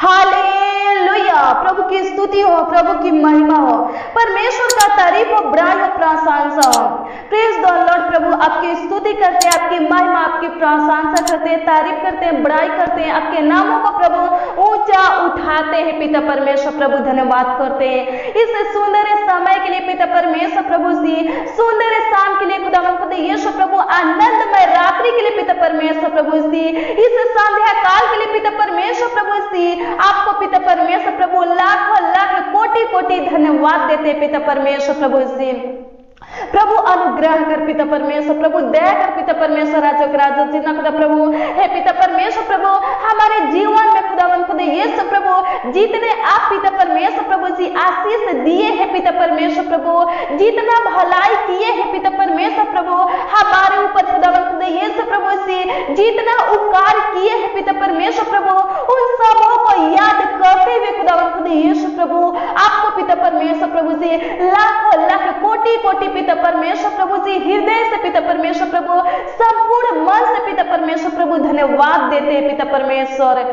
Hallelujah. प्रभु की स्तुति हो, प्रभु की महिमा हो, परमेश्वर का तारीफ हो, बड़ाई हो, प्रशंसा हो। Praise the Lord. प्रभु आपकी स्तुति करते हैं, आपकी महिमा, आपकी प्रशंसा करते हैं, तारीफ करते हैं, बड़ाई करते हैं, आपके नामों को प्रभु ऊंचा उठाते हैं। पिता परमेश्वर प्रभु धन्यवाद करते हैं इस सुंदर समय के लिए। पिता परमेश्वर प्रभु जी सुंदर शाम के लिए खुदावन खुदा यीशु प्रभु आनंदमय रात्रि के लिए पिता परमेश्वर प्रभु जी इस संध्या काल के लिए पिता परमेश्वर प्रभु जी आपको पिता परमेश्वर प्रभु लाखों लाख कोटि कोटि धन्यवाद देते हैं। पिता परमेश्वर प्रभु जी प्रभु अनुग्रह कर पिता परमेश्वर प्रभु दया कर पिता परमेश्वर राजा राजा जितना खुदा प्रभु हे पिता परमेश्वर प्रभु हमारे जीवन में खुदावन खुदा यीशु प्रभु जितने आप पिता परमेश्वर प्रभु जी आशीष दिए हैं पिता परमेश्वर प्रभु जितना भलाई किए हैं पिता परमेश्वर प्रभु हमारे ऊपर खुदावन खुदा यीशु प्रभु जी जितना उपकार किए हैं पिता परमेश्वर प्रभु उन सबों को याद करते हुए खुदावन खुदा यीशु प्रभु आपको पिता परमेश्वर प्रभु जी लाखों लाख कोटि कोटि पिता परमेश्वर प्रभु जी हृदय से पिता परमेश्वर प्रभु संपूर्ण मन से पिता परमेश्वर प्रभु धन्यवाद देते हैं। पिता परमेश्वर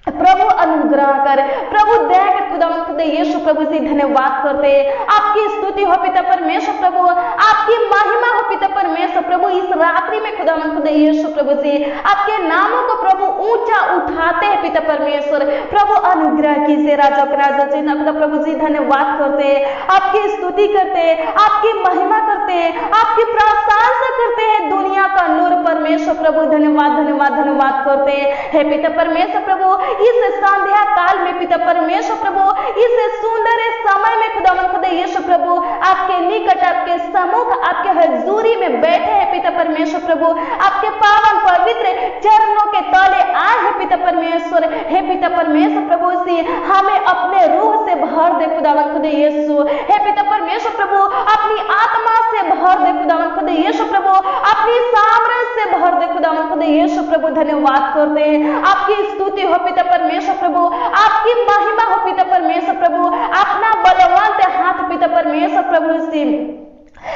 प्रभु अनुग्रह कर, प्रभु दया कर खुदावन खुदा यीशु प्रभु जी धन्यवाद करते हैं। आपकी स्तुति हो पिता परमेश्वर प्रभु, आपकी महिमा हो पिता परमेश्वर प्रभु इस रात्रि में खुदावन खुदा यीशु प्रभु जी आपके नामों को प्रभु ऊंचा उठाते हैं। पिता परमेश्वर प्रभु अनुग्रह कीजिए राजा राजा जी खुदा प्रभु जी धन्यवाद करते हैं, आपकी स्तुति करते हैं, आपकी महिमा करते हैं, आपकी प्रशंसा करते हैं। दुनिया का नूर परमेश्वर प्रभु धन्यवाद धन्यवाद धन्यवाद करते हैं। हे पिता परमेश्वर प्रभु इस संध्या काल में पिता परमेश्वर प्रभु इस सुंदर समय में खुदावन खुदा यीशु प्रभु आपके निकट आपके सम्मुख आपके हजूरी में बैठे हैं। पिता परमेश्वर प्रभु आपके पावन पवित्र चरणों के तले आए हैं। पिता परमेश्वर हे पिता परमेश्वर प्रभु से हमें अपने रूह से भर दे खुदावन खुदा यीशु। हे पिता परमेश्वर प्रभु अपनी आत्मा से भर दे खुदावन खुदा यीशु प्रभु अपनी सामर्थ से भर दे खुदावन खुदा यीशु प्रभु धन्यवाद करते हैं। आपकी स्तुति हो पिता परमेश्वर प्रभु, आपकी महिमा हो पिता परमेश्वर प्रभु, अपना बलवंत हाथ पिता परमेश्वर प्रभु से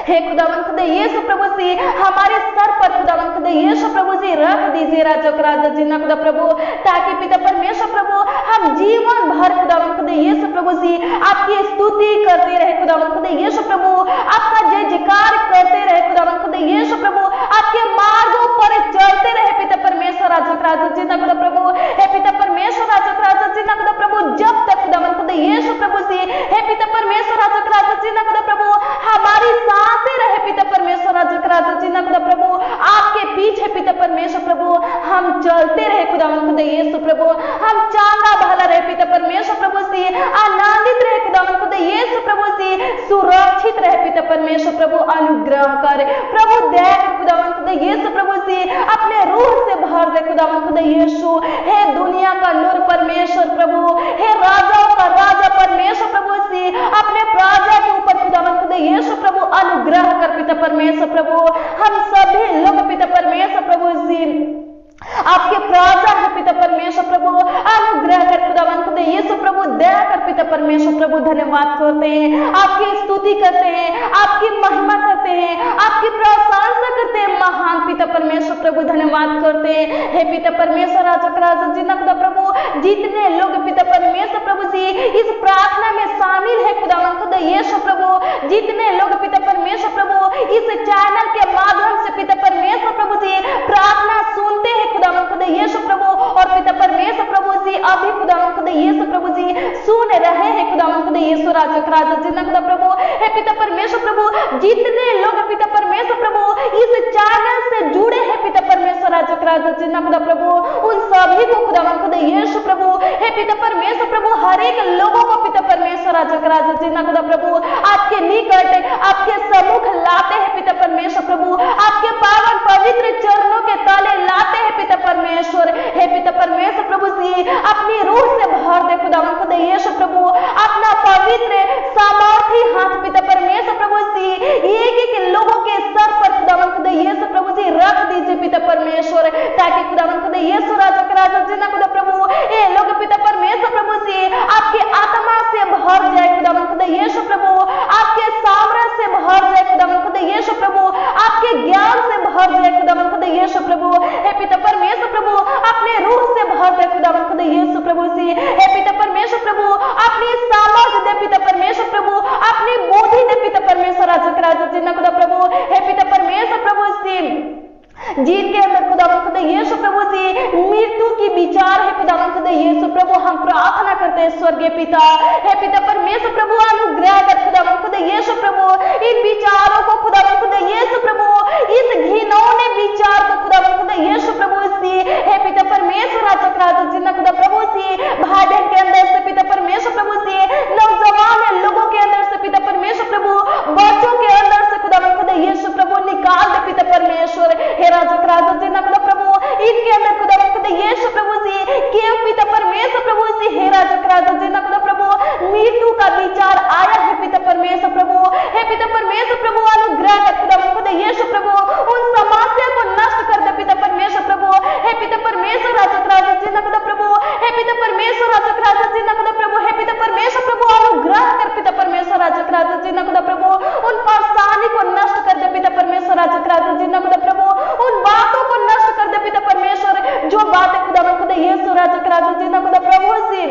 हे खुदावन खुदा यीशु प्रभु से हमारे सर पर खुदावन खुदा यीशु प्रभु जी रख दीजिए राजा राजा जी खुदा प्रभु, ताकि पिता परमेश्वर प्रभु हम जीवन भर खुदावन खुदा यीशु प्रभु जी आपकी स्तुति करते रहे। खुदावन खुदा यीशु प्रभु आपका जय जयकार करते रहे। खुदावन खुदा यीशु प्रभु आपके मार्गों पर चलते रहे। पिता परमेश्वर राजा राजा जी खुदा प्रभु हे पिता परमेश्वर राजा राजा जी खुदा प्रभु जब तक खुदावन खुदा यीशु प्रभु से हे पिता परमेश्वर राजा राजा जी खुदा प्रभु हमारी सांसें रहे। पिता परमेश्वर राजा राजा जी खुदा प्रभु आपके पीछे पिता परमेश्वर प्रभु हम चलते रहे। खुदावन खुदा यीशु प्रभु हम चांगा भला रहे। पिता परमेश्वर प्रभु से आनंदित रहे। खुदावन खुदा यीशु प्रभु से सुरक्षित रहे। पिता परमेश्वर प्रभु अनुग्रह कर, प्रभु दया कर खुदावन खुदा यीशु प्रभु से अपने रूह से भर दे। खुदावन खुदा यीशु हे दुनिया का नूर परमेश्वर प्रभु, हे राजाओं का राजा परमेश्वर प्रभु से अपने प्रजा के ऊपर खुदावन खुदा यीशु प्रभु अनुग्रह कर। पिता परमेश्वर प्रभु हम सभी लोग पिता परमेश्वर प्रभु से आपके प्रजा है। पिता परमेश्वर प्रभु अनुग्रह कर खुदावन खुदा यीशु प्रभु दया कर। पिता परमेश्वर प्रभु धन्यवाद करते हैं, आपकी स्तुति करते हैं, आपकी महिमा करते हैं, आपकी प्रशंसा करते हैं। महान पिता परमेश्वर प्रभु धन्यवाद करते हैं। हे पिता परमेश्वर राजा राजा जी खुदा प्रभु जितने लोग पिता परमेश्वर प्रभु जी इस प्रार्थना में शामिल है खुदावन खुदा यीशु प्रभु जितने लोग पिता परमेश्वर प्रभु इस चैनल के माध्यम से पिता परमेश्वर प्रभु जी प्रार्थना सुनते हैं खुदावन खुदा यीशु प्रभु और पिता परमेश्वर प्रभु जी अभी खुदावन खुदा यीशु प्रभु जी सुन रहे हैं। खुदावन खुदा यीशु राजा राजा जी खुदा प्रभु हे पिता परमेश्वर प्रभु जितने लोग पिता परमेश्वर प्रभु इस चैनल से जुड़े हैं पिता परमेश्वर राजा राजा जी खुदा प्रभु उन सभी को खुदावन खुदा यीशु प्रभु हे पिता परमेश्वर प्रभु हर एक लोगों को पिता परमेश्वर राजा राजा जी खुदा प्रभु आपके निकट आपके सम्मुख लाते हैं। पिता परमेश्वर प्रभु आपके पावन पवित्र चरणों के तले लाते हैं। पिता परमेश्वर हे पिता परमेश्वर प्रभु जी अपनी रूह से भर दे। खुदावन खुदा यीशु प्रभु अपना पवित्र सामर्थी हाथ पिता परमेश्वर प्रभु जी एक एक लोगों के सर पर खुदावन खुदा यीशु प्रभु जी रख दीजिए। पिता परमेश्वर ताकि खुदावन खुदा यीशु राजा राजा जी खुदा प्रभु ये लोग पिता परमेश्वर प्रभु जी आपके आत्मा से भर जाए। खुदावन खुदा यीशु प्रभु जिन्ना खुदा प्रभु हे पिता परमेश्वर प्रभु सी जिनके अंदर खुदावन खुदा यीशु प्रभु से मृत्यु की विचार है खुदावन खुदा यीशु प्रभु हम प्रार्थना करते हैं स्वर्गीय पिता हे पिता परमेश्वर प्रभु अनुग्रह कर खुदावन खुदा यीशु प्रभु इन विचारों को खुदावन खुदा यीशु प्रभु इस घिनौने विचार को खुदावन खुदा यीशु प्रभु से हे पिता परमेश्वर राजा जिन्ना खुदा प्रभु से भाई बहन के अंदर से पिता परमेश्वर प्रभु से नौजवान लोगों के अंदर से पिता परमेश्वर प्रभु बच्चों के अंदर से खुदावन खुदा यीशु प्रभु निकाल दे पिता परमेश्वर राजा जिन्ना खुदा प्रभु इनके अंदर खुदावन खुदा यीशु प्रभु से केव पिता परमेश्वर प्रभु से हे राजा जिन्ना खुदा प्रभु मृत्यु का विचार आया है पिता परमेश्वर प्रभु हे पिता परमेश्वर प्रभु अनुग्रह कर खुदावन खुदा यीशु प्रभु उन समस्या को नष्ट कर दे पिता परमेश्वर प्रभु हे पिता परमेश्वर राजा जिन्ना खुदा प्रभु हे पिता परमेश्वर राजा जिन्ना खुदा प्रभु हे पिता परमेश्वर प्रभु अनुग्रह कर पिता परमेश्वर राजा जिन्ना खुदा प्रभु उन परेशानी को नष्ट कर दे पिता परमेश्वर राजा जिन्ना खुदा प्रभु उन बातों को नष्ट कर दे पिता परमेश्वर जो बातें खुदावन खुदा यीशु राजा जिन्ना खुदा प्रभु से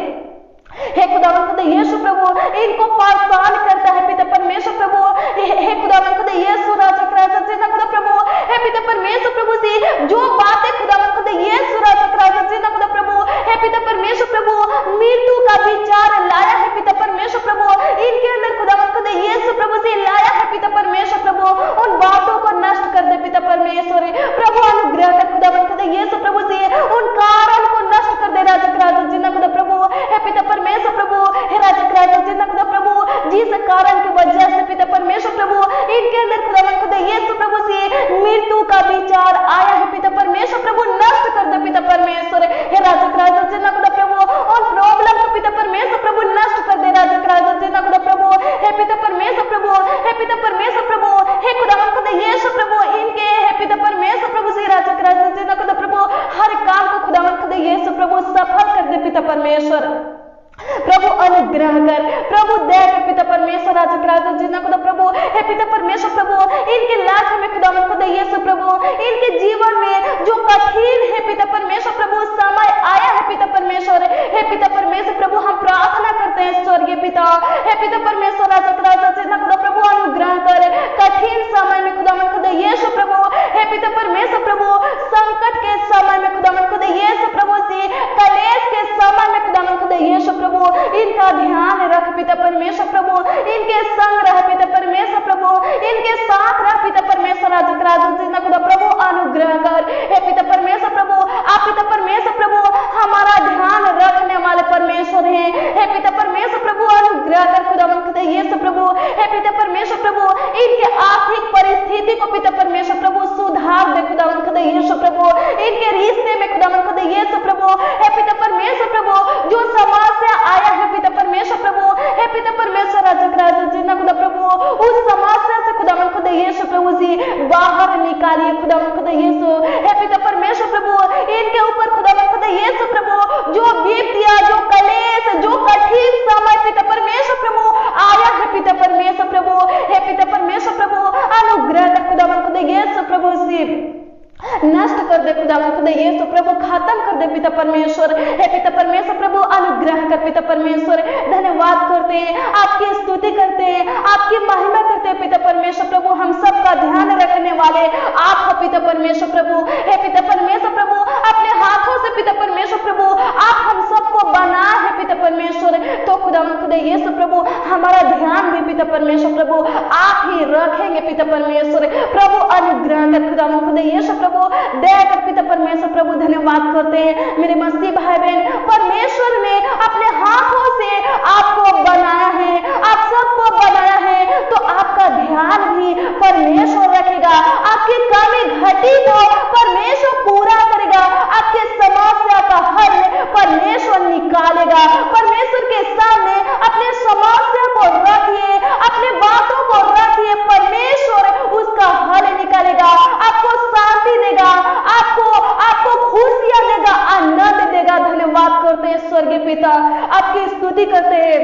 हे खुदावन खुदा यीशु प्रभु इनको परेशान करता है पिता परमेश्वर प्रभु हे खुदावन खुदा यीशु राजा जिन्ना खुदा प्रभु हे पिता परमेश्वर प्रभु से जो बातें खुदावन खुदा यीशु राजा जिन्ना खुदा प्रभु हे पिता परमेश्वर प्रभु मृत्यु का विचार लाया है पिता परमेश्वर प्रभु इनके अंदर खुदावन खुदा यीशु प्रभु से लाया है पिता परमेश्वर प्रभु उन बातों को नष्ट कर दे पिता परमेश्वर प्रभु अनुग्रह कर खुदावन खुदा यीशु प्रभु से उन कारण को नष्ट कर दे राजा जिन्ना खुदा प्रभु हे पिता परमेश्वर प्रभु हे राजा जिन्ना खुदा प्रभु जिस कारण की वजह से पिता परमेश्वर प्रभु इनके अंदर खुदावन खुदा यीशु प्रभु से मृत्यु का विचार आया है पिता परमेश्वर प्रभु नष्ट कर दे पिता परमेश्वर हे राजा जिन्ना खुदा प्रभु और प्रॉब्लम को पिता परमेश्वर प्रभु नष्ट कर दे राजा जिन्ना खुदा प्रभु हे पिता परमेश्वर प्रभु हे पिता परमेश्वर प्रभु हे खुदावन खुदा यीशु प्रभु इनके हे पिता परमेश्वर प्रभु से राजा जिन्ना खुदा प्रभु हर काम को खुदावन खुदा यीशु प्रभु सफल कर दे पिता परमेश्वर प्रभु अनुग्रह कर प्रभु दया कर पिता परमेश्वर राजा जिन्ना खुदा प्रभु हे पिता परमेश्वर प्रभु इनके लाइफ में खुदावन खुदा यीशु प्रभु इनके जीवन में जो कठिन है पिता परमेश्वर प्रभु समय आया है पिता परमेश्वर हे पिता परमेश्वर प्रभु हम प्रार्थना करते हैं स्वर्गीय पिता हे पिता परमेश्वर राजा जिन्ना खुदा प्रभु अनुग्रह कर कठिन समय में खुदावन खुदा यीशु प्रभु हे पिता परमेश्वर प्रभु संकट के समय में खुदावन खुदा यीशु प्रभु से कलेश के समय में खुदावन खुदा यीशु प्रभु इनका ध्यान रख पिता परमेश्वर प्रभु इनके संग रह पिता परमेश्वर प्रभु इनके साथ रह पिता परमेश्वर राजा जिन्ना खुदा प्रभु अनुग्रह कर हे पिता परमेश्वर प्रभु आप पिता परमेश्वर प्रभु हमारा ध्यान रखने वाले परमेश्वर हैं हे पिता परमेश्वर प्रभु अनुग्रह कर खुदावन खुदा यीशु प्रभु हे पिता परमेश्वर प्रभु इनके आर्थिक परिस्थिति को पिता परमेश्वर प्रभु सुधार दे खुदावन खुदा यीशु प्रभु इनके रिश्ते में खुदावन खुदा यीशु प्रभु हे पिता परमेश्वर प्रभु जो समस्या आया है पिता परमेश्वर प्रभु हे पिता परमेश्वर राजा जिन्ना खुदा प्रभु उस समस्या से खुदावन खुदा यीशु प्रभु से बाहर निकालिए खुदावन खुदा यीशु हे पिता परमेश्वर प्रभु इनके ऊपर खुदावन खुदा यीशु प्रभु जो विपत्तियां जो कलेश जो कठिन समय पिता परमेश्वर प्रभु आया है पिता परमेश्वर प्रभु हे पिता परमेश्वर प्रभु अनुग्रह कर खुदावन खुदा यीशु प्रभु से नष्ट कर दे खुदावन खुदा यीशु प्रभु खत्म कर दे पिता परमेश्वर हे पिता परमेश्वर प्रभु अनुग्रह कर पिता परमेश्वर धन्यवाद करते हैं आपकी स्तुति करते हैं आपकी महिमा करते हैं पिता परमेश्वर प्रभु हम सबका ध्यान रखने वाले आप हो पिता परमेश्वर प्रभु हे पिता परमेश्वर प्रभु अपने हाथों से पिता परमेश्वर प्रभु आप हम सबको बना है पिता परमेश्वर तो खुदावन खुदा यीशु प्रभु हमारा ध्यान भी पिता परमेश्वर प्रभु आप ही रखेंगे पिता परमेश्वर प्रभु अनुग्रह कर खुदावन खुदा यीशु प्रभु दया कर पिता परमेश्वर प्रभु धन्यवाद करते हैं मेरे मसीह भाई बहन परमेश्वर ने अपने हाथों से आपको बनाया है आप सबको बनाया है तो आपका ध्यान भी परमेश्वर रखेगा आपकी कमी घटी तो परमेश्वर पूरा करेगा आपके समस्या का हल परमेश्वर निकालेगा परमेश्वर के सामने अपने समस्या को रखिए अपने बातों को रखिए परमेश्वर उसका हल निकालेगा आपको शांति देगा आपको खुशियां देगा आनंद देगा धन्यवाद करते हैं स्वर्गीय पिता आपकी स्तुति करते हैं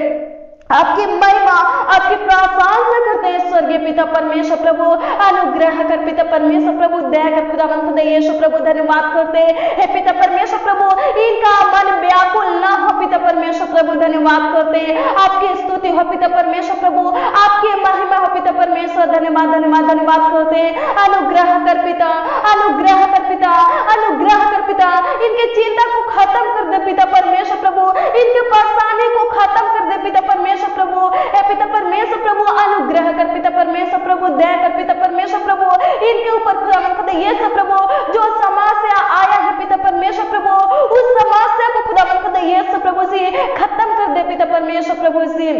आपकी महिमा आपकी प्रशंसा करते हैं स्वर्गीय पिता परमेश्वर प्रभु अनुग्रह कर पिता परमेश्वर प्रभु दया कर खुदावन खुदा यीशु प्रभु धन्यवाद करते हैं हे पिता परमेश्वर प्रभु इनका मन व्याकुल ना हो पिता परमेश्वर प्रभु धन्यवाद करते करते आपकी स्तुति हो पिता परमेश्वर प्रभु, आपकी महिमा हो पिता परमेश्वर। धन्यवाद धन्यवाद धन्यवाद करते अनुग्रह कर पिता, अनुग्रह कर पिता, अनुग्रह कर पिता। इनके चिंता को खत्म कर दे पिता परमेश्वर प्रभु, इनके परेशानी को खत्म कर दे पिता परमेश्वर प्रभु। हे पिता परमेश्वर प्रभु अनुग्रह कर पिता परमेश्वर प्रभु, दया कर पिता परमेश्वर प्रभु इनके ऊपर खुदा ये सब प्रभु जो समस्या आया है पिता परमेश्वर प्रभु, उस समस्या को खुदा ये सब प्रभु से खत्म कर दे पिता परमेश्वर प्रभु से।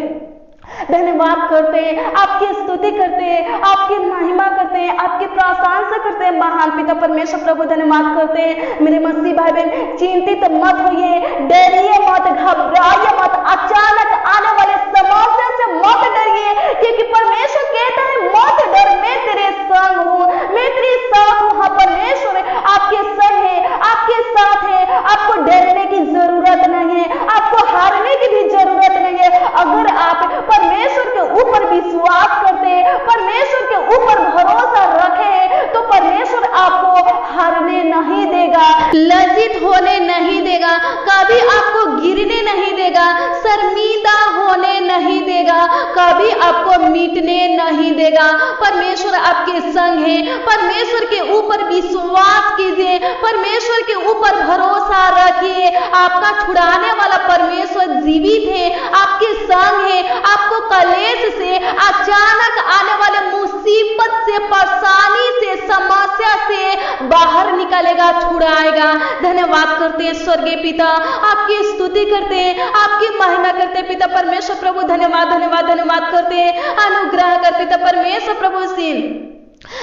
धन्यवाद करते, आपकी स्तुति करते, आपकी महिमा करते, आपकी प्रशंसा करते महान पिता परमेश्वर प्रभु। धन्यवाद करते मेरे मसीह भाई बहन, चिंतित मत होइए, डरिए मत, घबराइए मत, अचानक आने वाले समस्या से मत डरिए, क्योंकि परमेश्वर कहता है मत डर, मैं तेरे संग हूँ, मैं तेरे साथ हूँ। हाँ परमेश्वर आपके संग है, आपके साथ है, आपको डरने की जरूरत नहीं है, आपको हारने की भी जरूरत नहीं है। अगर आप परमेश्वर के ऊपर विश्वास करते, परमेश्वर के ऊपर भरोसा रखे, तो परमेश्वर आपको हारने नहीं देगा, लज्जित होने नहीं देगा, कभी आपको गिरने नहीं देगा, शर्मिंदा होने नहीं देगा, कभी आपको मिटने नहीं देगा। परमेश्वर आपके संग है, परमेश्वर के ऊपर विश्वास कीजिए, परमेश्वर के ऊपर भरोसा रखिए। आपका छुड़ाने वाला परमेश्वर जीवित है, आपके संग है, आपको कलेश से, अचानक आने वाले मुसीबत से, परेशानी से, समस्या से बाहर निकालेगा, छुड़ाएगा। धन्यवाद करते हैं स्वर्गीय पिता, आपकी स्तुति करते हैं, आपकी महिमा करते हैं पिता परमेश्वर प्रभु। धन्यवाद धन्यवाद धन्यवाद करते हैं, अनुग्रह कर पिता परमेश्वर प्रभु से,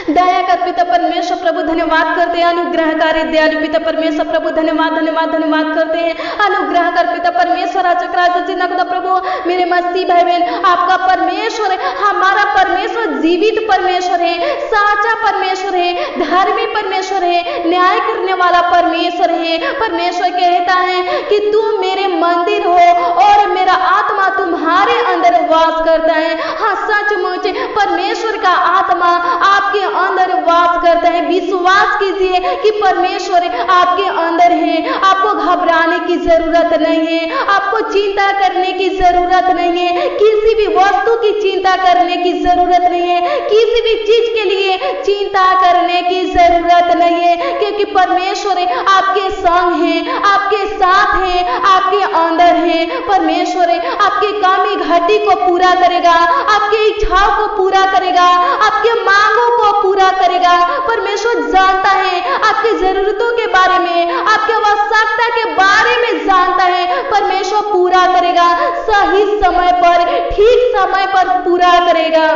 दया कर पिता परमेश्वर प्रभु। धन्यवाद करते हैं अनुग्रहकारी दयालु पिता परमेश्वर प्रभु। धन्यवाद धन्यवाद धन्यवाद करते हैं, अनुग्रह कर पिता परमेश्वर। राजा प्रभु मेरे मसीह भाई बहन, आपका परमेश्वर, हमारा परमेश्वर जीवित परमेश्वर है, साचा परमेश्वर है, धर्मी परमेश्वर है, न्याय करने वाला परमेश्वर है। परमेश्वर कहता है कि तुम मेरे मंदिर हो और मेरा आत्मा तुम्हारे अंदर वास करता है। हाँ सचमुच परमेश्वर का आत्मा आपके अंदर वास करता है। विश्वास कीजिए कि परमेश्वर आपके अंदर है, आपको घबराने की जरूरत नहीं है, आपको चिंता करने की जरूरत नहीं है, किसी भी वस्तु की चिंता करने की जरूरत नहीं है, किसी भी चीज के लिए चिंता करने की जरूरत नहीं है, क्योंकि परमेश्वर आपके संग है, आपके साथ है, आपके अंदर है। परमेश्वर आपकी कमी घटी को पूरा करेगा, आपकी इच्छाओं को पूरा करेगा, आपके मांगों को पूरा करेगा। परमेश्वर जानता है आपकी जरूरतों के बारे में, आपके आवश्यकता के बारे में जानता है। परमेश्वर पूरा करेगा, सही समय पर, ठीक समय पर पूरा करेगा।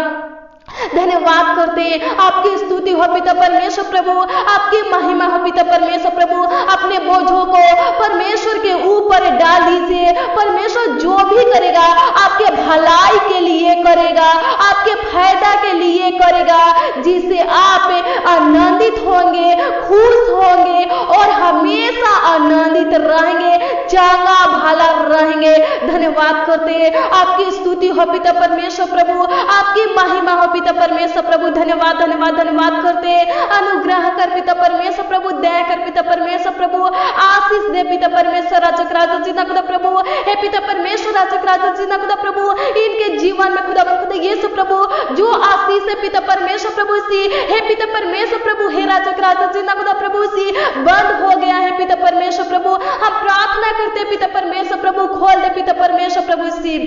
धन्यवाद करते हैं, आपकी स्तुति हो पिता परमेश्वर प्रभु, आपकी महिमा हो पिता परमेश्वर प्रभु। अपने बोझों को परमेश्वर के ऊपर डाल दीजिए। परमेश्वर जो भी करेगा आपके भलाई के लिए करेगा, आपके फायदा के लिए करेगा, जिससे आप आनंदित होंगे, खुश होंगे और हमेशा आनंदित रहेंगे, चंगा भला रहेंगे। धन्यवाद करते हैं, आपकी स्तुति हो पिता परमेश्वर प्रभु, आपकी महिमा हो पिता परमेश्वर प्रभु। धन्यवाद धन्यवाद धन्यवाद करते हैं, अनुग्रह कर पिता परमेश्वर प्रभु, दया कर पिता परमेश्वर प्रभु, आशीष दे पिता परमेश्वर। राजक राजा जी ना खुदा प्रभु, हे पिता परमेश्वर राजक राजा जी ना खुदा प्रभु, इनके जीवन में खुदा यीशु प्रभु जो आशीष है पिता परमेश्वर प्रभु सी, हे पिता परमेश्वर प्रभु, हे राजक राजा जी ना खुदा प्रभु सी बंद हो गया है पिता परमेश्वर प्रभु। हम प्रार्थना करते पिता परमेश्वर प्रभु, खोल दे पिता परमेश्वर प्रभु सी।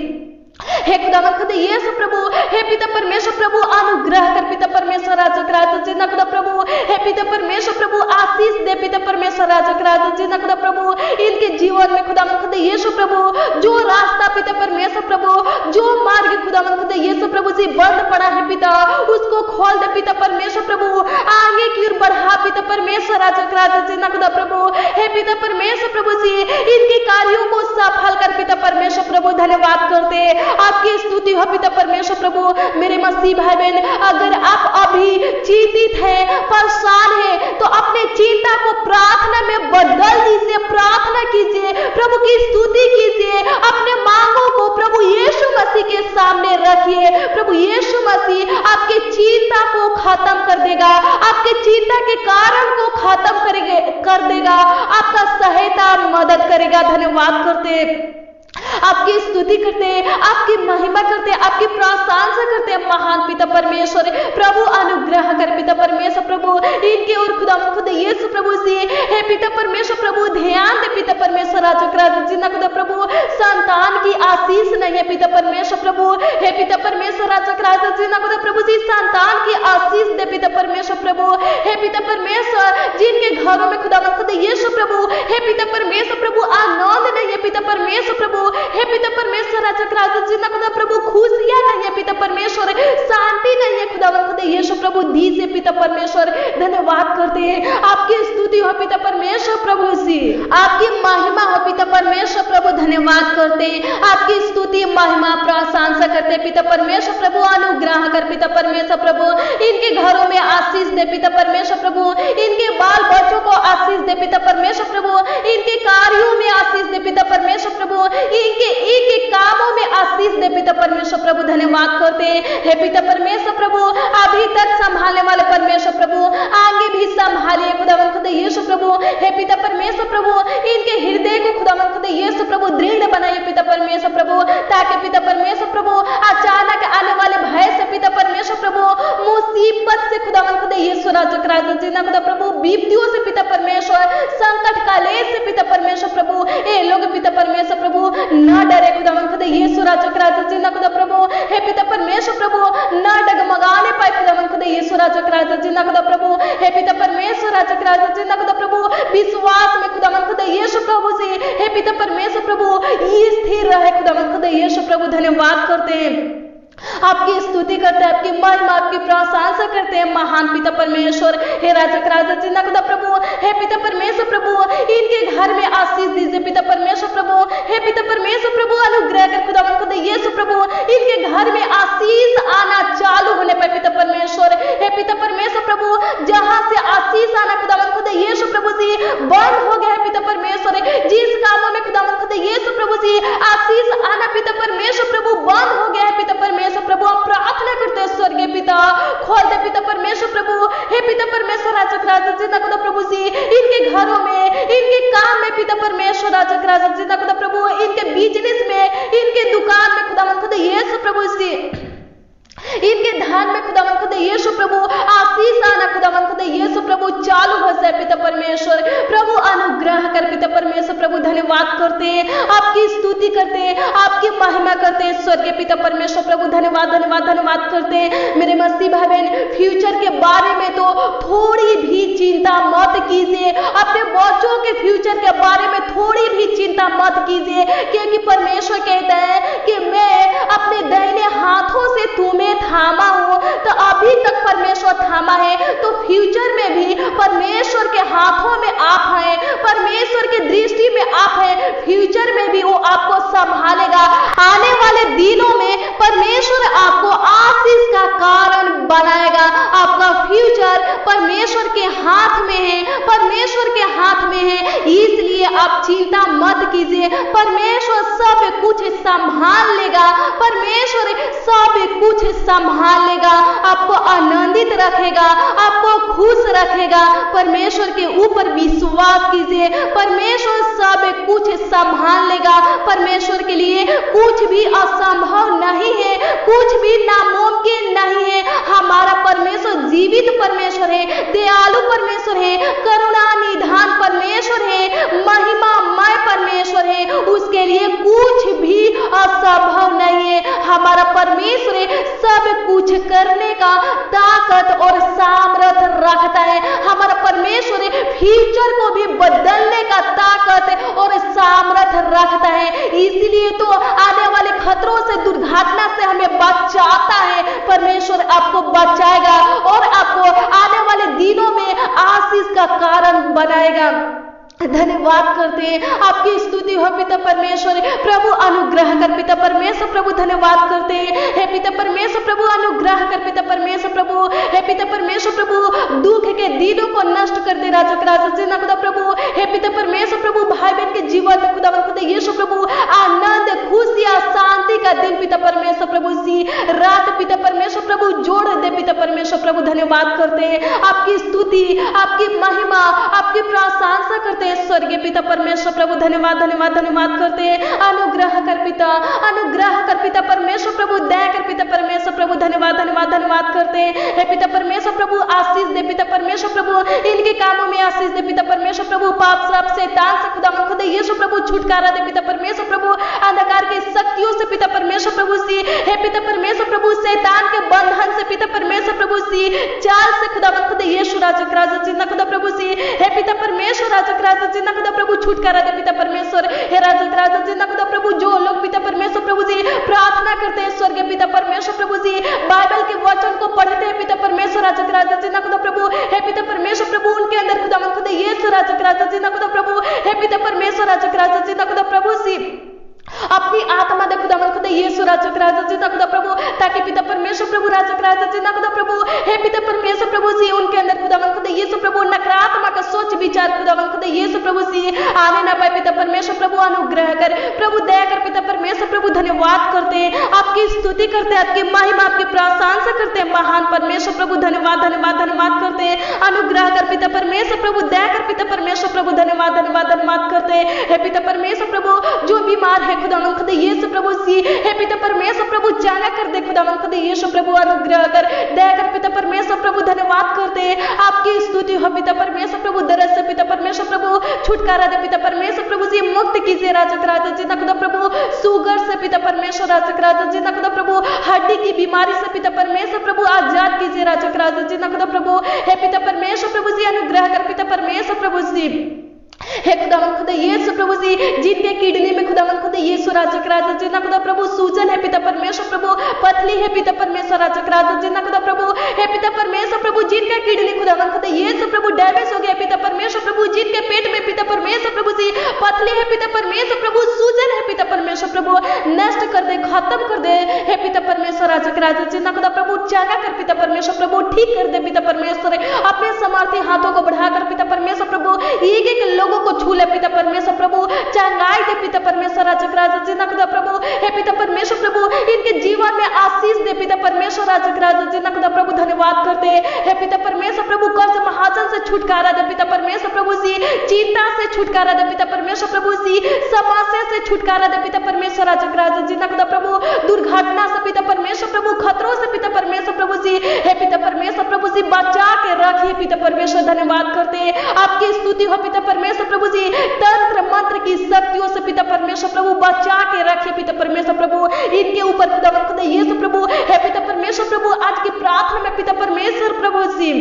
हे खुदावन खुदा यीशु प्रभु, हे पिता परमेश्वर प्रभु, अनुग्रह कर पिता परमेश्वर राजक राजा जी ना खुदा प्रभु, हे पिता परमेश्वर प्रभु, आशीष दे पिता परमेश्वर राजक राजा जी ना खुदा प्रभु। इनके जीवन में खुदावन खुदा यीशु प्रभु जो रास्ता पिता परमेश्वर प्रभु, जो मार्ग खुदावन खुदा यीशु प्रभु से बंद पड़ा है पिता, उसको खोल दे पिता परमेश्वर प्रभु, आगे की ओर बढ़ा पिता परमेश्वर राजक राजा जी ना खुदा प्रभु। हे पिता परमेश्वर प्रभु से इनके कार्यों को सफल कर पिता परमेश्वर प्रभु। धन्यवाद करते, आपकी स्तुति हो पिता परमेश्वर प्रभु। मेरे मसीह भाई बहन, अगर आप अभी चिंतित हैं, परेशान हैं, तो अपने चिंता को प्रार्थना में बदल दीजिए, प्रार्थना कीजिए, प्रभु की स्तुति कीजिए, अपने मांगों को प्रभु यीशु मसीह के सामने रखिए। प्रभु यीशु मसीह आपके चिंता को खत्म कर देगा, आपके चिंता के कारण को खत्म कर देगा, आपका सहायता मदद करेगा। धन्यवाद करते, आपकी स्तुति करते हैं, आपकी महिमा करते हैं, आपकी प्रशंसा करते हैं महान पिता परमेश्वर। प्रभु अनुग्रह कर पिता परमेश्वर प्रभु इनके और खुदा खुद यीशु प्रभु से हे पिता परमेश्वर प्रभु ध्यान दे पिता परमेश्वर राजा जिन्ना खुदा प्रभु संतान की आशीष नहीं है पिता परमेश्वर प्रभु हे पिता परमेश्वर राजा जिन्ना खुदा प्रभु जी संतान की आशीष दे पिता परमेश्वर प्रभु हे पिता परमेश्वर जिनके घरों में खुदा खुद यीशु प्रभु हे पिता परमेश्वर प्रभु आनंद नहीं है पिता परमेश्वर प्रभु हे पिता परमेश्वर राजा जिन्ना खुदा प्रभु खुशियां नहीं है पिता परमेश्वर शांति नहीं है खुदा खुद यीशु प्रभु दी से पिता परमेश्वर धन्यवाद करते हैं। आपकी स्तुति हो पिता परमेश्वर प्रभु जी, आपकी महिमा हो पिता परमेश्वर प्रभु धन्यवाद करते हैं। आपकी स्तुति महिमा प्रशंसा करते हैं पिता परमेश्वर प्रभु अनुग्रह कर पिता परमेश्वर प्रभु इनके घरों में आशीष दे पिता परमेश्वर प्रभु इनके बाल बच्चों को आशीष दे पिता परमेश्वर प्रभु इनके कार्यों में आशीष दे पिता परमेश्वर प्रभु इनके एक कामों में आशीष दे पिता परमेश्वर प्रभु धन्यवाद करते हैं। हे पिता परमेश्वर प्रभु अभी तक संभालने वाले परमेश्वर प्रभु आगे भी संभालिए खुदावन खुदा यीशु प्रभु हे पिता परमेश्वर प्रभु इनके हृदय को खुदावन खुदा यीशु प्रभु दृढ़ बनाइए पिता परमेश्वर प्रभु ताकि पिता परमेश्वर प्रभु अचानक आने वाले भय से पिता परमेश्वर प्रभु मुसीबत से खुदावन खुदा यीशु राजा जिन्ना खुदा प्रभु विपत्तियों से पिता परमेश्वर संकट काले से पिता परमेश्वर प्रभु ये लोग पिता परमेश्वर प्रभु न डरे खुदावन खुदा यीशु राजा जिन्ना खुदा प्रभु हे पिता परमेश्वर प्रभु न डगमगाने पाए खुदावन खुदा यीशु राजा जिन्ना खुदा प्रभु हे पिता परमेश्वर राजा जिन्ना खुदा प्रभु विश्वास में खुदावन खुदा यीशु प्रभु से हे पिता परमेश्वर प्रभु ये स्थिर रहे खुदावन खुदा यीशु प्रभु धन्यवाद करते हैं। आपकी स्तुति करते हैं, आपकी महिमा आपकी प्रशंसा करते हैं महान पिता परमेश्वर हे राजा जिन्ना खुदा प्रभु हे पिता परमेश्वर प्रभु इनके घर में आशीष दीजिए पिता परमेश्वर प्रभु हे पिता परमेश्वर प्रभु अनुग्रह कर खुदावन खुदा यीशु प्रभु इनके घर में आशीष आना चालू होने पर पिता परमेश्वर हे पिता परमेश्वर प्रभु जहां से आशीष आना खुदावन खुदा यीशु प्रभु जी बंद हो गया है पिता परमेश्वर जिस कामों में खुदावन खुदा यीशु प्रभु जी आशीष आना पिता परमेश्वर प्रभु बंद हो गया है पिता परमेश्वर प्रभु हम प्रार्थना करते हैं स्वर्गीय पिता खोल दे पिता परमेश्वर प्रभु हे पिता परमेश्वर राजा जिन्ना खुदा प्रभु जी इनके घरों में इनके काम में पिता परमेश्वर राजा जिन्ना खुदा प्रभु इनके बिजनेस में इनके दुकान में खुदावन खुदा यीशु प्रभु जी इनके धन में खुदावन खुदा यीशु प्रभु आशीष आना खुदावन खुदा यीशु प्रभु चालू हो जाए पिता परमेश्वर प्रभु अनुग्रह कर पिता परमेश्वर प्रभु धन्यवाद करते हैं, आपकी स्तुति करते हैं, आपकी महिमा करते हैं स्वर्गीय पिता परमेश्वर प्रभु धन्यवाद धन्यवाद धन्यवाद करते हैं। मेरे मसीह भाई बहन फ्यूचर के बारे में तो थोड़ी भी चिंता मत कीजिए, अपने बच्चों के फ्यूचर के बारे में थोड़ी भी चिंता मत कीजिए क्योंकि परमेश्वर कहता है कि मैं अपने दाहिने हाथों से तुम्हें थामा हूं। तो अभी तक परमेश्वर थामा है तो फ्यूचर में भी परमेश्वर के हाथों में आप हैं, परमेश्वर की दृष्टि में आप हैं, फ्यूचर में भी वो आपको संभालेगा। आने वाले दिनों में परमेश्वर आपको आशीष का कारण बनाएगा। आपका फ्यूचर परमेश्वर के हाथ में है, परमेश्वर के हाथ में है, इसलिए आप चिंता मत कीजिए। परमेश्वर सब कुछ संभाल लेगा, परमेश्वर सब कुछ संभाल लेगा, आपको आनंदित रखेगा, आपको खुश रखेगा। परमेश्वर के ऊपर विश्वास कीजिए, परमेश्वर सब कुछ संभाल लेगा। परमेश्वर के लिए कुछ भी असंभव नहीं है, कुछ भी नामुमकिन नहीं है। हमारा परमेश्वर जीवित परमेश्वर है, दयालु परमेश्वर है, करुणा निधान परमेश्वर है, महिमामय परमेश्वर है, उसके लिए कुछ भी असंभव नहीं है। हमारा परमेश्वर सब कुछ करने का ताकत और सामर्थ रखता है। हमारा परमेश्वर फ्यूचर को भी बदलने का ताकत और सामर्थ रखता है, इसलिए तो आने वाले खतरों से दुर्घटना से हमें बचाता है। परमेश्वर आपको बचाएगा और आपको आने वाले दिनों में आशीष का कारण बनाएगा। धन्यवाद करते हैं, आपकी स्तुति हो पिता परमेश्वर प्रभु अनुग्रह कर पिता परमेश्वर प्रभु धन्यवाद करते हैं। हे पिता परमेश्वर प्रभु अनुग्रह कर पिता परमेश्वर प्रभु हे पिता परमेश्वर प्रभु दुख के दिनों को नष्ट कर दे राजा जिन्ना खुदा प्रभु हे पिता परमेश्वर प्रभु भाई बहन के जीवन में खुदा यीशु प्रभु आनंद खुशियां शांति का दिन पिता परमेश्वर प्रभु सी रात पिता परमेश्वर प्रभु जोड़ दे पिता परमेश्वर प्रभु धन्यवाद करते हैं। आपकी स्तुति आपकी महिमा आपकी प्रशंसा करते हैं स्वर्गीय पिता परमेश्वर प्रभु धन्यवाद धन्यवाद धन्यवाद करते हैं। अनुग्रह कर पिता पिता, अनुग्रह कर पिता परमेश्वर प्रभु, दया कर पिता परमेश्वर प्रभु, धन्यवाद धन्यवाद धन्यवाद करते हैं पिता परमेश्वर प्रभु, आशीष दे पिता परमेश्वर प्रभु, इनके कामों में आशीष दे पिता परमेश्वर प्रभु, पाप श्राप शैतान से खुदावन खुदा यीशु प्रभु छुटकारा दे पिता परमेश्वर प्रभु, अंधकार की शक्तियों से पिता परमेश्वर प्रभु सी, हे पिता परमेश्वर प्रभु, शैतान के बंधन से पिता परमेश्वर प्रभु सी, चाल से खुदावन खुदा यीशु राजक राजा जिन्ना खुदा प्रभु सी, हे पिता परमेश्वर राजक राजा जिन्ना खुदा प्रभु छुटकारा दे पिता परमेश्वर, हे राजक राजा जिन्ना खुदा प्रभु, जो लोग पिता परमेश्वर प्रभु जी प्रार्थना करते हैं स्वर्गीय पिता परमेश्वर प्रभु जी, बाइबल के वचन को पढ़ते हैं पिता परमेश्वर राजक राजा जिन्ना खुदा प्रभु, हे पिता परमेश्वर प्रभु, उनके अंदर खुदावन खुदा यीशु राजक राजा जिन्ना खुदा प्रभु, हे पिता परमेश्वर राजक राजा जिन्ना खुदा प्रभु सी, अपनी आत्मा दे खुदावन खुदा यीशु राजक राजा जिन्ना खुदा प्रभु, ताकि पिता परमेश्वर प्रभु राजक राजा जिन्ना खुदा प्रभु, हे पिता परमेश्वर प्रभु सी, उनके अंदर खुदावन खुदा यीशु प्रभु नकारात्मक सोच विचार खुदावन खुदा यीशु प्रभु सी आने ना पाए पिता परमेश्वर प्रभु, अनुग्रह कर प्रभु, दया कर पिता परमेश्वर प्रभु, धन्यवाद करते हैं, आपकी स्तुति करते हैं, आपकी महिमा आपकी प्रशंसा करते हैं, महान परमेश्वर प्रभु, धन्यवाद धन्यवाद धन्यवाद करते हैं, अनुग्रह कर पिता परमेश्वर प्रभु, दया कर पिता परमेश्वर प्रभु, धन्यवाद धन्यवाद धन्यवाद करते हैं, हे पिता परमेश्वर प्रभु, जो बीमार है खुदावन खुदा यीशु प्रभु सी, हे पिता परमेश्वर प्रभु चंगा कर दे खुदावन खुदा यीशु प्रभु, अनुग्रह कर दया कर पिता परमेश्वर प्रभु, धन्यवाद करते हैं, आपकी स्तुति हो पिता परमेश्वर प्रभु, दरस से पिता परमेश्वर प्रभु छुटकारा दे पिता परमेश्वर प्रभु जी, मुक्त कीजिए राजक राजा जिन्ना खुदा प्रभु, सुगर से पिता परमेश्वर राजक राजा जिन्ना खुदा प्रभु, हड्डी की बीमारी से पिता परमेश्वर प्रभु आजाद कीजिए राजक राजा जिन्ना खुदा प्रभु, हे पिता परमेश्वर प्रभु जी, अनुग्रह कर पिता परमेश्वर प्रभु जी, हे खुदावन खुदा यीशु प्रभु जी, जिनके किडनी में खुदावन खुदा यीशु राजक राजा जिन्ना खुदा प्रभु सूजन है पिता परमेश्वर प्रभु, पथली है पिता परमेश्वर राजक राजा जिन्ना खुदा प्रभु, हे पिता परमेश्वर प्रभु, जिनका किडनी खुदावन खुदा यीशु प्रभु डैमेज हो गया पिता परमेश्वर प्रभु, जिनके पेट में पिता परमेश्वर प्रभु जी पथली है पिता परमेश्वर प्रभु, सूजन है पिता परमेश्वर प्रभु, नष्ट कर दे, खत्म कर दे, हे पिता परमेश्वर राजक राजा जिन्ना खुदा प्रभु, चंगा कर पिता परमेश्वर प्रभु, ठीक कर दे पिता परमेश्वर, अपने समर्थी हाथों को बढ़ाकर पिता परमेश्वर प्रभु एक एक लोगों को छू ले पिता परमेश्वर प्रभु, चंगाई दे पिता परमेश्वर राजक राजा जिन्ना खुदा प्रभु, हे पिता परमेश्वर प्रभु, इनके जीवन में आशीष दे पिता परमेश्वर राजक राजा जिन्ना खुदा प्रभु, धन्यवाद करते हैं, हे पिता परमेश्वर प्रभु, कर्ज महाजन से छुटकारा दे पिता परमेश्वर प्रभु सी, चिंता से छुटकारा दे पिता परमेश्वर प्रभु सी, समस्या से छुटकारा दे पिता परमेश्वर राजक राजा जिन्ना खुदा प्रभु, दुर्घटना से पिता परमेश्वर प्रभु, खतरों से पिता परमेश्वर प्रभु सी, हे पिता परमेश्वर प्रभु सी, बचा के रखिए पिता परमेश्वर, धन्यवाद करते हैं, आपकी स्तुति हो पिता परमेश्वर प्रभु जी, तंत्र मंत्र की शक्तियों से पिता परमेश्वर प्रभु बचा के रखिए पिता परमेश्वर प्रभु, इनके ऊपर खुदावन खुदा यीशु प्रभु, हे पिता परमेश्वर प्रभु, आज की प्रार्थना में पिता परमेश्वर प्रभु जी,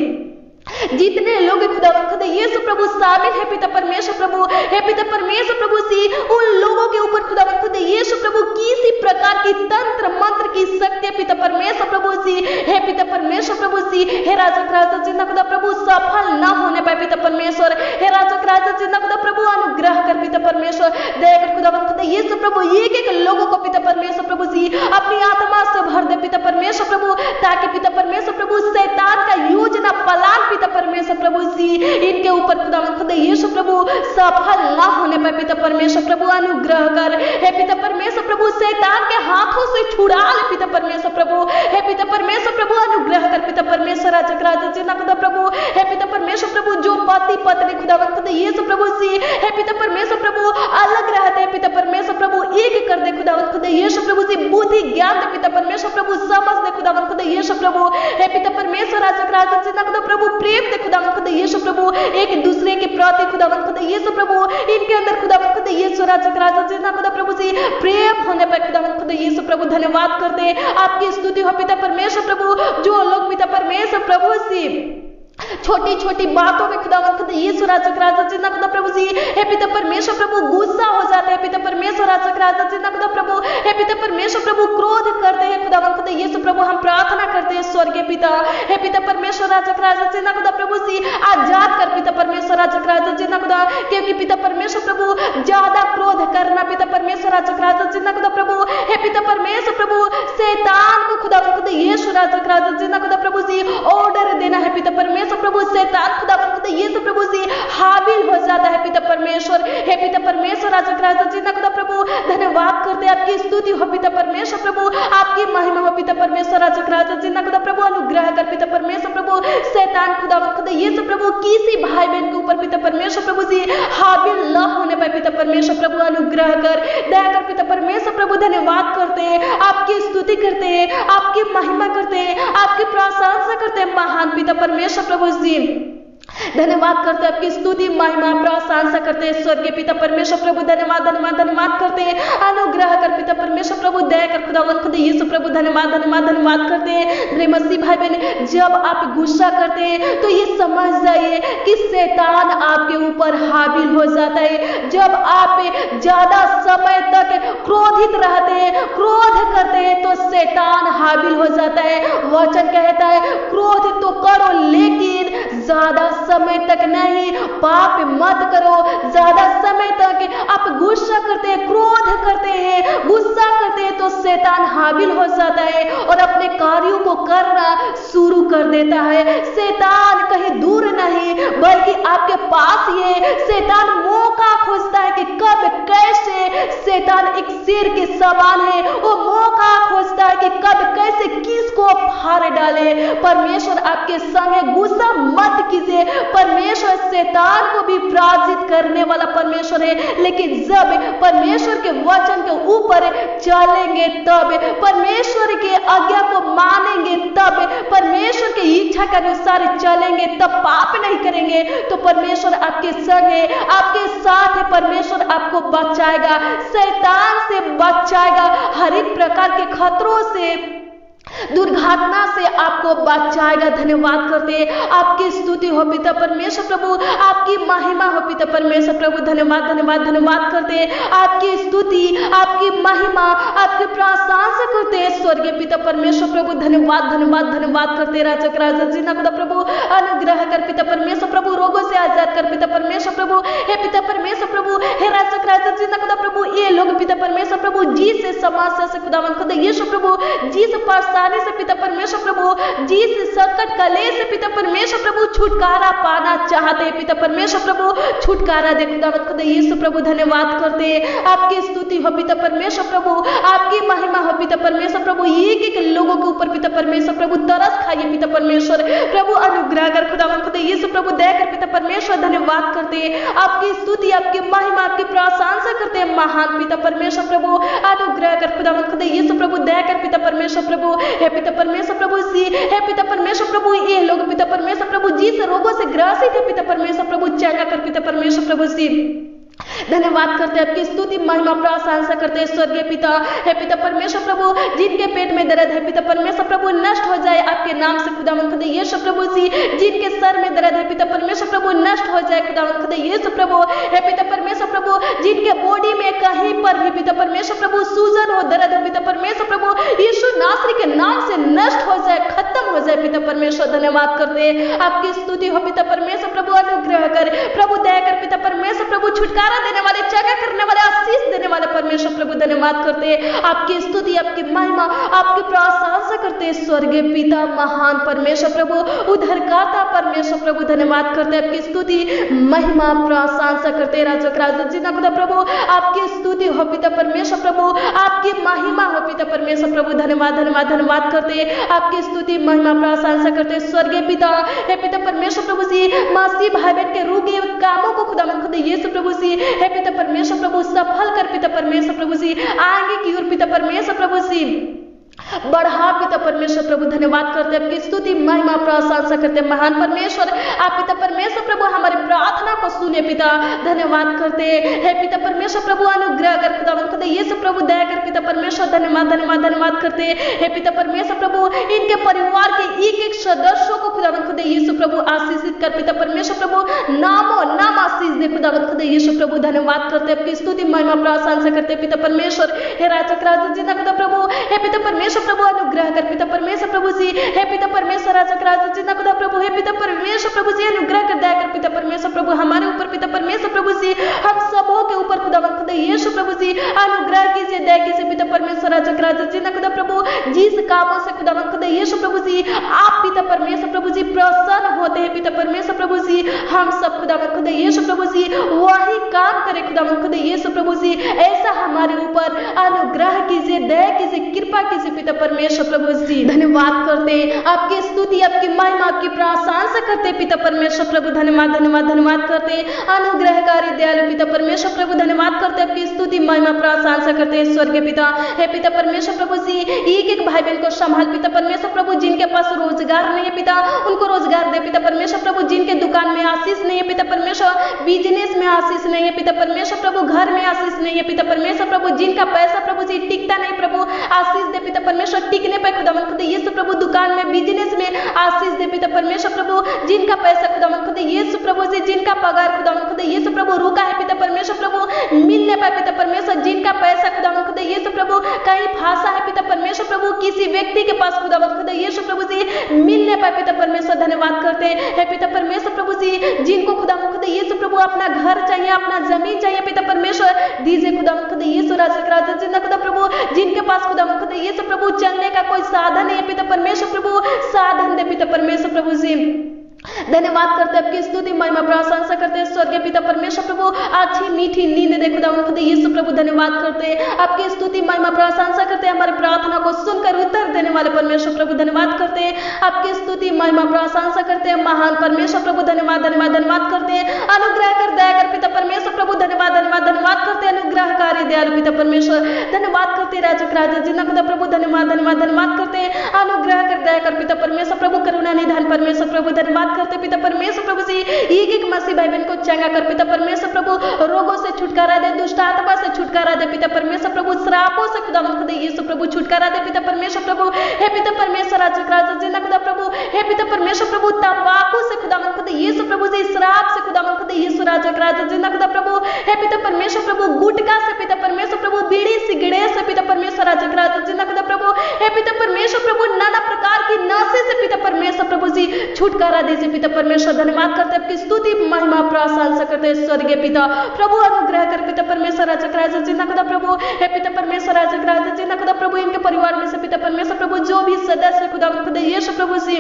जितने लोग खुदावन खुदा यीशु प्रभु शामिल है पिता परमेश्वर प्रभु, हे पिता परमेश्वर प्रभु सी, उन लोगों के ऊपर खुदावन खुदा यीशु प्रभु किसी प्रकार की तंत्र मंत्र की शक्ति पिता परमेश्वर प्रभु सी, हे पिता परमेश्वर प्रभु सी, हे राजक राजा जिन्ना खुदा प्रभु सफल न होने पाए पिता परमेश्वर, हे राजक राजा जिन्ना खुदा प्रभु, अनुग्रह कर पिता परमेश्वर, दया कर खुदावन खुदा यीशु प्रभु, एक एक लोगों को पिता परमेश्वर प्रभु सी अपनी आत्मा से भर दे पिता परमेश्वर प्रभु, ताकि पिता परमेश्वर प्रभु शैतान का योजना पलान पिता परमेश्वर प्रभु सी इनके ऊपर खुदावन खुदा यीशु प्रभु सफल ना होने पर पिता परमेश्वर प्रभु, अनुग्रह कर, हे पिता परमेश्वर प्रभु, शैतान के हाथों से छुड़ा ले पिता परमेश्वर प्रभु, हे पिता परमेश्वर प्रभु, अनुग्रह कर पिता परमेश्वर राजक राजा जिन्ना खुदा प्रभु, हे पिता परमेश्वर प्रभु, जो पति पत्नी खुदावन खुदा यीशु प्रभु सी, हे पिता परमेश्वर प्रभु अलग रहते हैं पिता परमेश्वर प्रभु, एक कर दे खुदावन खुदा यीशु प्रभु सी, बुद्धि ज्ञान दे पिता परमेश्वर प्रभु, समझ दे खुदावन खुदा यीशु प्रभु, हे पिता परमेश्वर राजक राजा जिन्ना खुदा प्रभु, प्रेम दे खुदावन खुदा यीशु प्रभु, एक दूसरे के प्रति खुदावन खुदा यीशु प्रभु, इनके अंदर खुदावन खुदा यीशु राजक राजा जिन्ना खुदा प्रभु सी प्रेम होने पर खुदावन खुदा यीशु प्रभु, धन्यवाद करते हैं, आपकी स्तुति हो पिता परमेश्वर प्रभु, जो लोग पिता परमेश्वर प्रभु सी छोटी छोटी बातों में खुदावन खुदा यीशु राजक राजा जिन्ना खुदा प्रभु जी, हे पिता परमेश्वर प्रभु गुस्सा हो जाते हैं पिता परमेश्वर राजक राजा जिन्ना खुदा प्रभु, हे पिता परमेश्वर प्रभु क्रोध करते हैं खुदावन खुदा यीशु प्रभु, हम प्रार्थना करते हैं स्वर्गीय पिता, हे पिता परमेश्वर राजक राजा जिन्ना खुदा प्रभु जी, आजाद कर पिता परमेश्वर राजक राजा जिन्ना खुदा, क्योंकि पिता परमेश्वर प्रभु ज्यादा क्रोध करना पिता परमेश्वर राजक राजा जिन्ना खुदा प्रभु, हे पिता परमेश्वर प्रभु शैतान को खुदावन खुदा यीशु राजक राजा जिन्ना खुदा प्रभु जी ऑर्डर देना है पिता परमेश्वर प्रभु, शैतान खुदावन खुदा यीशु प्रभु जी हाबिल हो जाता है पिता परमेश्वर, हे पिता परमेश्वर राजक राजा जिन्ना खुदा प्रभु, धन्यवाद करते हैं, आपकी स्तुति हो पिता परमेश्वर प्रभु, आपकी महिमा हो पिता परमेश्वर राजक राजा जिन्ना खुदा प्रभु, अनुग्रह कर पिता परमेश्वर प्रभु, शैतान खुदावन खुदा यीशु प्रभु किसी भाई बहन के ऊपर पिता परमेश्वर प्रभु जी हाबिल न होने पाए पिता परमेश्वर प्रभु, अनुग्रह कर, दया कर पिता परमेश्वर प्रभु, धन्यवाद हैं, आपकी महिमा करते हैं, आपकी प्रशंसा करते हैं महान पिता परमेश्वर प्रभु जी। धन्यवाद करते हैं, आपकी स्तुति महिमा प्रशंसा करते हैं स्वर्गीय पिता परमेश्वर प्रभु। धन्यवाद धन्यवाद धन्यवाद करते हैं, अनुग्रह कर पिता परमेश्वर प्रभु, दया कर खुदावंद खुदा यीशु प्रभु। धन्यवाद धन्यवाद धन्यवाद करते हैं मेरे मसीह भाई बहन। जब आप गुस्सा करते हैं तो ये समझ जाइए कि शैतान आपके ऊपर हावी हो जाता है। जब आप ज्यादा समय तक क्रोधित रहते हैं, क्रोध करते हैं, तो शैतान हावी हो जाता है। वचन कहता है क्रोध तो करो लेकिन ज्यादा समय तक नहीं, पाप मत करो। ज्यादा समय तक आप गुस्सा करते हैं, क्रोध करते हैं, गुस्सा करते हैं तो शैतान हाविल हो जाता है और अपने कार्यों को करना शुरू कर देता है। शैतान कहीं दूर नहीं बल्कि आपके पास ही है। शैतान मौका खोजता है कि कब कैसे, शैतान एक शेर के समान है, वो मौका खोजता है कि कब कैसे किसको फाड़ डाले। परमेश्वर आपके संग गुस्सा मत कीजिए। परमेश्वर शैतान को भी पराजित करने वाला परमेश्वर है, लेकिन जब परमेश्वर के वचन के ऊपर चलेंगे तब, परमेश्वर के आज्ञा को मानेंगे तब, परमेश्वर की इच्छा के अनुसार चलेंगे तब, पाप नहीं करेंगे तो परमेश्वर आपके संग है, आपके साथ है। परमेश्वर आपको बचाएगा, शैतान से बचाएगा, हर एक प्रकार के खतरों से, दुर्घटना से आपको बचाएगा। धन्यवाद करते हैं, आपकी स्तुति हो पिता परमेश्वर प्रभु, आपकी महिमा हो पिता परमेश्वर प्रभु। धन्यवाद धन्यवाद धन्यवाद करते हैं, आपकी स्तुति, आपकी महिमा, आपकी प्रशंसा करते हैं स्वर्गीय पिता परमेश्वर प्रभु। धन्यवाद धन्यवाद धन्यवाद करते हैं राजक राजा जीना खुदा प्रभु। अनुग्रह कर पिता परमेश्वर प्रभु, रोगों से आजाद कर पिता परमेश्वर प्रभु। हे पिता परमेश्वर प्रभु, हे राजक राजा जीना खुदा प्रभु, ये लोग पिता परमेश्वर प्रभु जी से समस्या से खुदावन खुदा यीशु प्रभु, जी से से पिता परमेश्वर प्रभु, जिस संकट कलेश से पिता परमेश्वर प्रभु छुटकारा पाना चाहते हैं पिता परमेश्वर प्रभु, छुटकारा दे खुदावंद खुदा यीशु प्रभु। धन्यवाद करते हैं, आपकी स्तुति हो पिता परमेश्वर प्रभु, आपकी महिमा हो पिता परमेश्वर प्रभु। एक एक लोगों के ऊपर पिता परमेश्वर प्रभु तरस खाइए पिता परमेश्वर प्रभु। अनुग्रह कर खुदावंद खुदा यीशु प्रभु, दया कर पिता परमेश्वर। धन्यवाद करते हैं, आपकी स्तुति, आपकी महिमा, आपकी प्रशंसा करते हैं महान पिता परमेश्वर प्रभु। अनुग्रह कर खुदावंद खुदा यीशु प्रभु, दया कर पिता परमेश्वर प्रभु। हे पिता परमेश्वर प्रभु जी, हे पिता परमेश्वर प्रभु, ये लोग पिता परमेश्वर प्रभु जिस रोगों से ग्रसित है पिता परमेश्वर प्रभु, चंगा कर पिता परमेश्वर प्रभु जी। धन्यवाद करते हैं, आपकी स्तुति महिमा प्रशंसा करते हैं स्वर्गीय पिता। हे पिता परमेश्वर प्रभु, जिनके पेट में दर्द है पिता परमेश्वर प्रभु नष्ट हो जाए आपके नाम से खुदावंद खुदा यीशु प्रभु जी। जिनके सर में दर्द है पिता परमेश्वर प्रभु नष्ट हो जाए खुदावंद खुदा यीशु प्रभु। हे पिता परमेश्वर प्रभु, जिनके बॉडी में कहीं पर भी पिता परमेश्वर प्रभु सूजन हो, दर्द हो पिता परमेश्वर प्रभु, यीशु नासरी के नाम से नष्ट हो जाए, खत्म हो जाए पिता परमेश्वर। धन्यवाद करते हैं, आपकी स्तुति हो पिता परमेश्वर प्रभु। अनुग्रह कर प्रभु, दया कर पिता परमेश्वर प्रभु, छुटकारा देने वाले, चंगा करने वाले, आशीष देने वाले परमेश्वर प्रभु। धन्यवाद करते हैं, आपकी स्तुति, आपकी महिमा, आपकी प्रशंसा करते हैं स्वर्गीय पिता महान परमेश्वर प्रभु, उद्धारकर्ता परमेश्वर प्रभु। धन्यवाद करते हैं, आपकी स्तुति महिमा प्रशंसा करते हैं राजक राजा जीना खुदा प्रभु। आपकी स्तुति हो पिता परमेश्वर प्रभु, आपकी महिमा हो पिता परमेश्वर प्रभु। धन्यवाद धन्यवाद धन्यवाद करते हैं, आपकी स्तुति महिमा प्रशंसा करते हैं स्वर्गीय पिता। हे पिता परमेश्वर प्रभु जी, मसीह भाई बहन के रूगे कामों को खुदावंद खुदा यीशु प्रभु जी, हे पिता परमेश्वर प्रभु सफल कर पिता परमेश्वर प्रभु जी, आगे की ओर पिता परमेश्वर प्रभु जी बढ़ा पिता परमेश्वर प्रभु। धन्यवाद करते हैं, आपकी स्तुति महिमा प्रशंसा करते हैं महान परमेश्वर। आप पिता परमेश्वर प्रभु हमारी प्रार्थना को सुने पिता। धन्यवाद करते हैं पिता परमेश्वर प्रभु, अनुग्रह कर खुदावंद खुदा यीशु प्रभु, दया कर पिता परमेश्वर। धन्यवाद धन्यवाद धन्यवाद करते हैं पिता परमेश्वर प्रभु, इनके परिवार के एक एक सदस्यों को खुदावंद खुदा यीशु प्रभु आशीषित कर पिता परमेश्वर प्रभु, नामों नाम आशीष दे खुदावंद खुदा यीशु प्रभु। धन्यवाद करते हैं, आपकी स्तुति महिमा प्रशंसा करते हैं पिता परमेश्वर। हे राजक राजा जीना खुदा प्रभु, हे पिता परमेश्वर प्रभु, अनुग्रह कर पिता परमेश्वर प्रभु जी। हे पिता परमेश्वर राजक राजा जीना खुदा प्रभु, हे पिता परमेश्वर प्रभु जी, अनुग्रह कर, दया कर पिता परमेश्वर प्रभु हमारे ऊपर पिता परमेश्वर प्रभु जी, हम सबों के ऊपर खुदावंद खुदा यीशु प्रभु जी अनुग्रह कीजिए, दया कीजिए पिता परमेश्वर राजक राजा जीना खुदा प्रभु। जिस कामों से खुदावंद खुदा यीशु प्रभु जी आप पिता परमेश्वर प्रभु जी प्रसन्न होते हैं पिता परमेश्वर प्रभु जी, हम सब खुदावंद खुदा यीशु प्रभु जी वही काम करें खुदावंद खुदा यीशु प्रभु जी। ऐसा हमारे ऊपर अनुग्रह कीजिए, दया कीजिए, कृपा कीजिए पिता परमेश्वर प्रभु जी। धन्यवाद करते हैं, आपकी स्तुति, आपकी महिमा, आपकी प्रशंसा करते पिता परमेश्वर प्रभु। धन्यवाद धन्यवाद धन्यवाद करते हैं, अनुग्रहकारी दयालु पिता परमेश्वर प्रभु। धन्यवाद करते हैं, आपकी स्तुति महिमा प्रशंसा करते हैं स्वर्गीय पिता। हे पिता परमेश्वर प्रभु जी, एक एक भाई बहन को संभाल पिता परमेश्वर प्रभु, जिनके पास रोजगार नहीं है पिता उनको रोजगार दे पिता परमेश्वर प्रभु, जिनके दुकान में आशीष नहीं है पिता परमेश्वर, बिजनेस में आशीष नहीं है पिता परमेश्वर प्रभु, घर में आशीष नहीं है पिता परमेश्वर प्रभु, जिनका पैसा प्रभु जी टिकता नहीं प्रभु आशीष दे पिता परमेश्वर, टिकने पर खुदावन खुद यीशु प्रभु दुकान में बिजनेस में आशीष दे पिता परमेश्वर प्रभु, जिनका पैसा खुदावन खुद यीशु प्रभु जी, जिनका पगार खुदावन खुद यीशु प्रभु रुका है पिता परमेश्वर प्रभु मिलने पर पिता परमेश्वर, जिनका पैसा खुदावन खुद यीशु प्रभु कहीं फांसा है पिता परमेश्वर प्रभु, किसी व्यक्ति के पास खुदावन खुद यीशु प्रभु जी मिलने पर पिता परमेश्वर धन्यवाद करते हैं पिता परमेश्वर प्रभु जी, जिनको खुदावन खुद यीशु प्रभु अपना घर चाहिए, अपना जमीन चाहिए पिता परमेश्वर दीजिए खुदावन खुद यीशु राजा जिंदा खुदा प्रभु, जिनके पास खुदावन खुद यीशु प्रभु चलने का कोई साधन नहीं है पिता परमेश्वर प्रभु, साधन दे पिता परमेश्वर प्रभु जी। धन्यवाद करते आपकी स्तुति महिमा प्रशंसा करते हैं स्वर्गीय पिता परमेश्वर प्रभु, अच्छी मीठी नींद दे खुदावन खुद यीशु प्रभु, धन्यवाद करते हैं आपकी स्तुति महिमा प्रशंसा करते हैं, हमारी प्रार्थना को सुनकर उत्तर देने वाले परमेश्वर प्रभु धन्यवाद करते हैं, आपकी स्तुति महिमा प्रशंसा करते हैं महान परमेश्वर प्रभु, धन्यवाद धन्यवाद धन्यवाद करते हैं, अनुग्रह कर दया कर पिता परमेश्वर प्रभु, धन्यवाद धन्यवाद धन्यवाद करते हैं, अनुग्रहकारी दयालु पिता परमेश्वर, धन्यवाद करते राजा जिन्ना खुदा प्रभु, धन्यवाद धन्यवाद धन्यवाद करते हैं, अनुग्रह कर दया कर पिता परमेश्वर प्रभु, करुणा निधान परमेश्वर प्रभु, धन्यवाद करते पिता परमेश्वर प्रभु जी, एक एक मसीह भाई बहन को चंगा कर पिता परमेश्वर प्रभु, रोगों से छुटकारा दे, दुष्ट आत्मा से छुटकारा दे पिता परमेश्वर प्रभु, श्रापों से खुदावंद खुदा यीशु प्रभु छुटकारा दे पिता परमेश्वर प्रभु, हे पिता परमेश्वर राजा जिन्ना खुदा प्रभु, हे पिता परमेश्वर प्रभु, तंबाकू से खुदावंद खुदा यीशु प्रभु जी, श्राप से खुदावंद खुदा यीशु राजा जिन्ना खुदा प्रभु, हे पिता परमेश्वर प्रभु, गुटखा से पिता परमेश्वर प्रभु, बीड़ी सिगरेट से पिता परमेश्वर राजा जिन्ना खुदा प्रभु, हे पिता परमेश्वर प्रभु, नाना प्रकार की नशे से पिता परमेश्वर प्रभु जी छुटकारा दीजिए पिता परमेश्वर, धन्यवाद करते हैं आपकी स्तुति महिमा प्रशंसा करते हैं स्वर्गीय पिता प्रभु, अनुग्रह कर पिता परमेश्वर राजा जिन्ना खुदा प्रभु, हे पिता परमेश्वर राजा जिन्ना खुदा प्रभु, इनके परिवार में से पिता परमेश्वर प्रभु जो भी सदस्य खुदा खुदा यीशु प्रभु जी,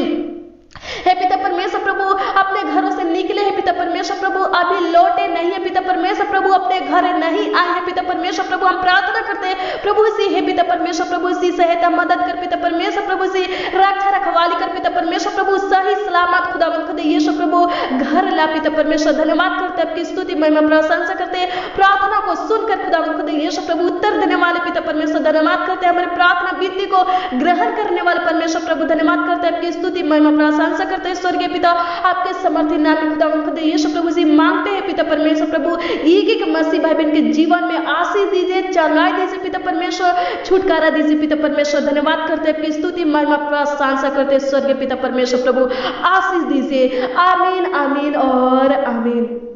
हे पिता परमेश्वर प्रभु अपने घरों से निकले हैं पिता परमेश्वर प्रभु, अभी लौटे नहीं है पिता परमेश्वर प्रभु, अपने घर नहीं आए हैं पिता परमेश्वर प्रभु, हम प्रार्थना करते हैं प्रभु से, हे पिता परमेश्वर प्रभु सी सहायता मदद कर पिता परमेश्वर प्रभु से, रक्षा रखवाली कर पिता परमेश्वर प्रभु, सही सलामत खुदावंद खुदा यीशु प्रभु घर ला पिता परमेश्वर, धन्यवाद करते हैं आपकी स्तुति महिमा प्रशंसा करते हैं, प्रार्थना को सुनकर खुदावंद खुदा यीशु प्रभु उत्तर देने वाले पिता परमेश्वर, धन्यवाद करते हैं हमारी प्रार्थना विनती को ग्रहण करने वाले परमेश्वर प्रभु, धन्यवाद करते हैं आपकी स्तुति महिमा प्रशंसा करते हैं स्वर्गीय पिता, आपके समर्थी नाम में खुदावंद खुदा यीशु प्रभु जी मांगते हैं पिता परमेश्वर प्रभु, एक एक मसीह भाई बहन के जीवन में आशीष दीजिए, चंगाई दीजिए पिता परमेश्वर, छुटकारा दीजिए पिता परमेश्वर, धन्यवाद करते हैं आपकी स्तुति महिमा प्रशंसा करते हैं स्वर्गीय पिता परमेश्वर प्रभु, आशीष दीजिए, आमीन आमीन और आमीन।